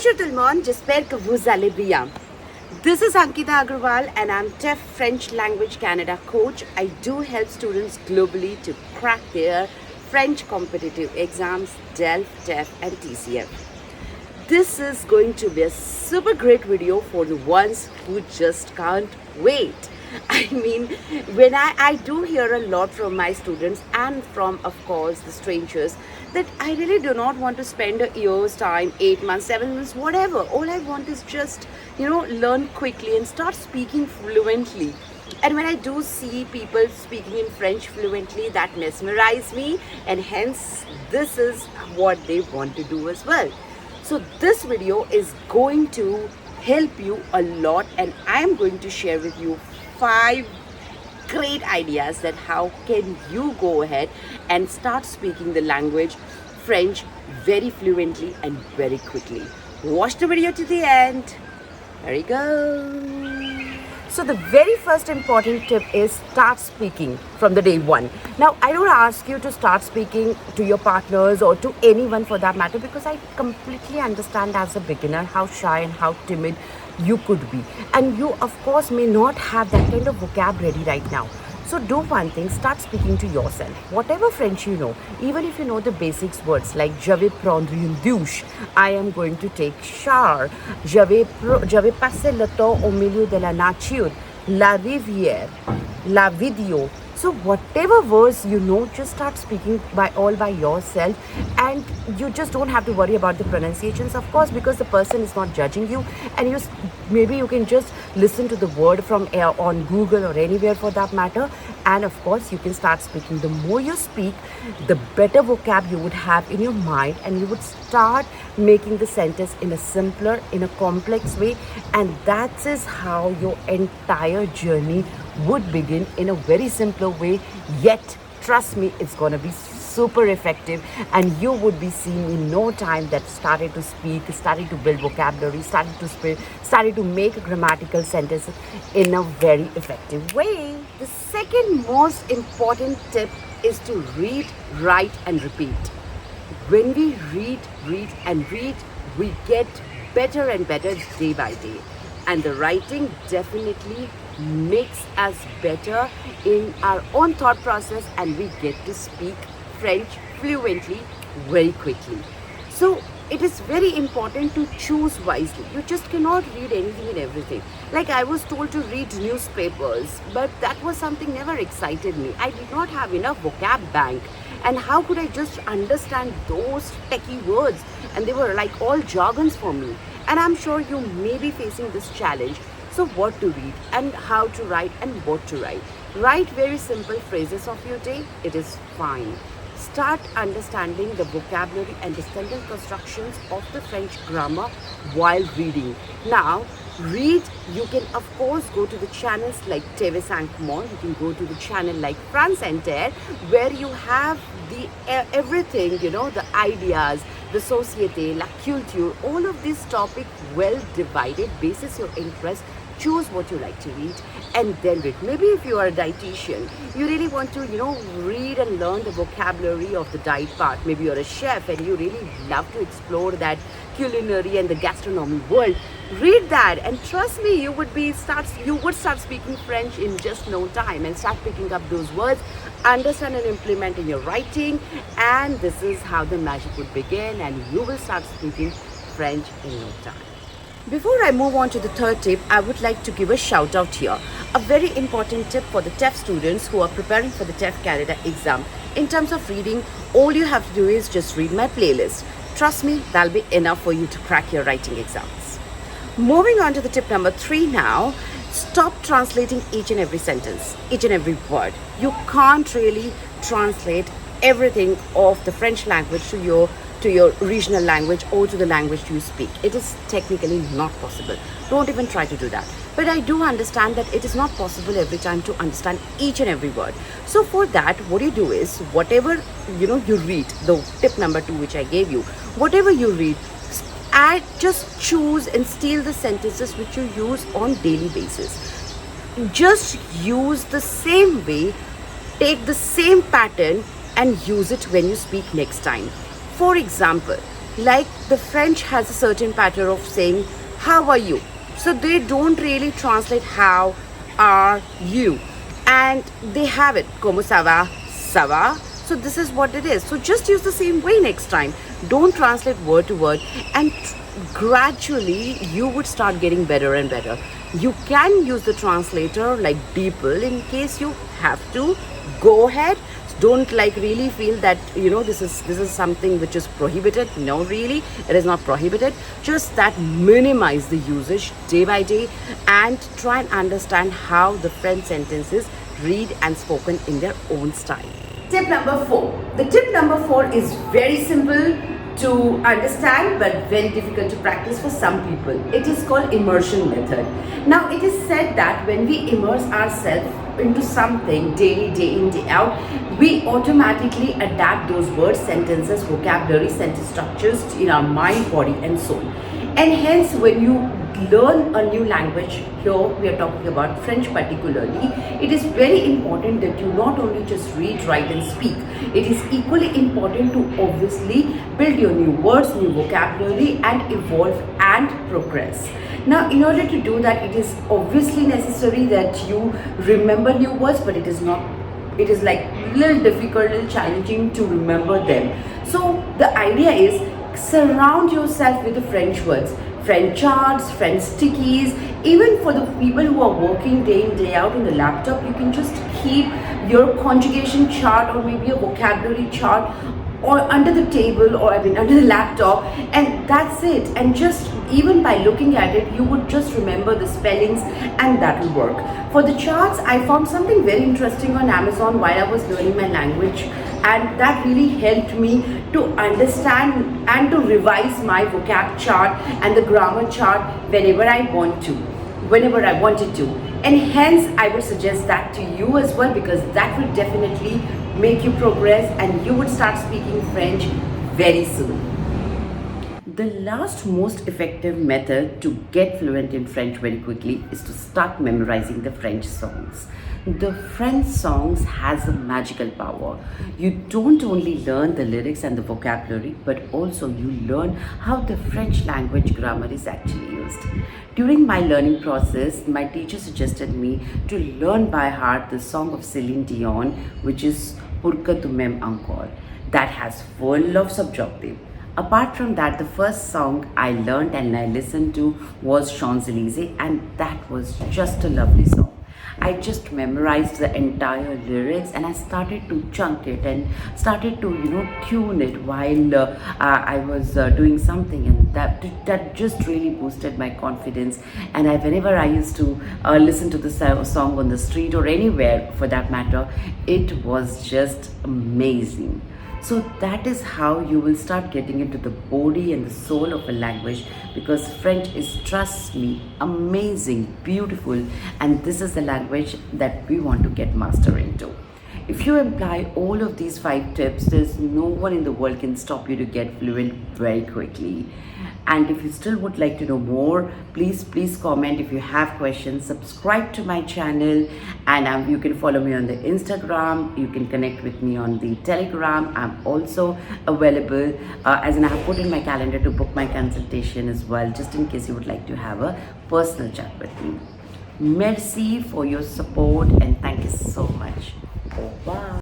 Bonjour tout le monde, j'espère que vous allez bien. This is Ankita Agrawal and I'm TEF French Language Canada coach. I do help students globally to crack their French competitive exams, DELF, TEF and TCF. This is going to be a super great video for the ones who just can't wait. I mean, when I do hear a lot from my students and from, of course, the strangers, that I really do not want to spend a year's time, 8 months, 7 months, whatever. All I want is just, learn quickly and start speaking fluently. And when I do see people speaking in French fluently, that mesmerize me, and hence this is what they want to do as well. So this video is going to help you a lot, and I'm going to share with you 5 great ideas that how can you go ahead and start speaking the language French very fluently and very quickly. Watch the video to the end. There you go. So the very first important tip is start speaking from the day one. Now, I don't ask you to start speaking to your partners or to anyone for that matter, because I completely understand as a beginner how shy and how timid you could be. And you, of course, may not have that kind of vocab ready right now. So do one thing, start speaking to yourself. Whatever French you know, even if you know the basics words like je vais prendre une douche, I am going to take shower, je vais passer le temps au milieu de la nature, la rivière, la vidéo. So whatever words you know, just start speaking by yourself, and you just don't have to worry about the pronunciations, of course, because the person is not judging you, and maybe you can just listen to the word from on Google or anywhere for that matter, and of course you can start speaking. The more you speak, the better vocab you would have in your mind, and you would start making the sentence in a simpler, in a complex way, and that is how your entire journey would begin in a very simpler way, yet trust me, it's going to be super effective, and you would be seeing in no time that started to speak, started to build vocabulary, started to make grammatical sentences in a very effective way. The second most important tip is to read, write and repeat. When we read and read, we get better and better day by day, and the writing definitely makes us better in our own thought process, and we get to speak French fluently very quickly. So it is very important to choose wisely. You just cannot read anything and everything. Like I was told to read newspapers, but that was something never excited me. I did not have enough vocab bank, and how could I just understand those techie words? And they were like all jargons for me. And I'm sure you may be facing this challenge. So what to read and how to write and what to write. Write very simple phrases of your day. It is fine. Start understanding the vocabulary and the sentence constructions of the French grammar while reading. Now, read, you can of course go to the channels like TV 5 Monde, you can go to the channel like France Inter, where you have the everything, the ideas, the société, la culture, all of these topics well divided basis your interest. Choose what you like to read and then read. Maybe if you are a dietitian, you really want to, read and learn the vocabulary of the diet part. Maybe you're a chef and you really love to explore that culinary and the gastronomy world. Read that, and trust me, you would start speaking French in just no time and start picking up those words, understand and implement in your writing, and this is how the magic would begin, and you will start speaking French in no time. Before I move on to the third tip, I would like to give a shout out here. A very important tip for the TEF students who are preparing for the TEF Canada exam. In terms of reading, all you have to do is just read my playlist. Trust me, that'll be enough for you to crack your writing exams. Moving on to the tip number 3 now. Stop translating each and every sentence, each and every word. You can't really translate everything of the French language to your regional language or to the language you speak. It is technically not possible. Don't even try to do that. But I do understand that it is not possible every time to understand each and every word. So for that, what you do is, whatever you read, the tip number 2 which I gave you, whatever you read, just choose and steal the sentences which you use on daily basis. Just use the same way, take the same pattern and use it when you speak next time. For example, Like the French has a certain pattern of saying, how are you? So they don't really translate how are you. And they have it, como ça va, ça va. So this is what it is. So just use the same way next time. Don't translate word to word, and gradually you would start getting better and better. You can use the translator like DeepL in case you have to. Go ahead. Don't like really feel that this is something which is prohibited. No, really, it is not prohibited. Just that minimize the usage day by day and try and understand how the French sentences read and spoken in their own style. Tip number 4. The tip number 4 is very simple to understand but very difficult to practice for some people. It is called Immersion Method. Now it is said that when we immerse ourselves into something daily, day in, day out, we automatically adapt those words, sentences, vocabulary, sentence structures in our mind, body and soul. And hence when you learn a new language, here we are talking about French particularly, it is very important that you not only just read, write and speak. It is equally important to obviously build your new words, new vocabulary and evolve and progress. Now in order to do that, it is obviously necessary that you remember new words, but it is like little difficult, little challenging to remember them. So the idea is surround yourself with the French words, French charts, French stickies. Even for the people who are working day in, day out on the laptop, you can just keep your conjugation chart or maybe a vocabulary chart or under the table, or under the laptop, and that's it. And just even by looking at it, you would just remember the spellings and that will work. For the charts, I found something very interesting on Amazon while I was learning my language, and that really helped me to understand and to revise my vocab chart and the grammar chart whenever I wanted to. And hence I would suggest that to you as well, because that will definitely make you progress and you would start speaking French very soon. The last most effective method to get fluent in French very quickly is to start memorizing the French songs. The French songs has a magical power. You don't only learn the lyrics and the vocabulary, but also you learn how the French language grammar is actually used. During my learning process, my teacher suggested me to learn by heart the song of Celine Dion, which is Pour que tu m'aimes encore. That has full of subjunctive. Apart from that, the first song I learned and I listened to was Champs-Élysées, and that was just a lovely song. I just memorized the entire lyrics and I started to chunk it and started to tune it while I was doing something, and that just really boosted my confidence. And whenever I used to listen to the song on the street or anywhere for that matter, it was just amazing. So that is how you will start getting into the body and the soul of a language, because French is, trust me, amazing, beautiful, and this is the language that we want to get master into. If you apply all of these 5 tips, there's no one in the world can stop you to get fluent very quickly. And if you still would like to know more, please comment. If you have questions, subscribe to my channel, and you can follow me on the Instagram. You can connect with me on the Telegram. I'm also available, as in I have put in my calendar to book my consultation as well, just in case you would like to have a personal chat with me. Merci for your support and thank you so much. Bye.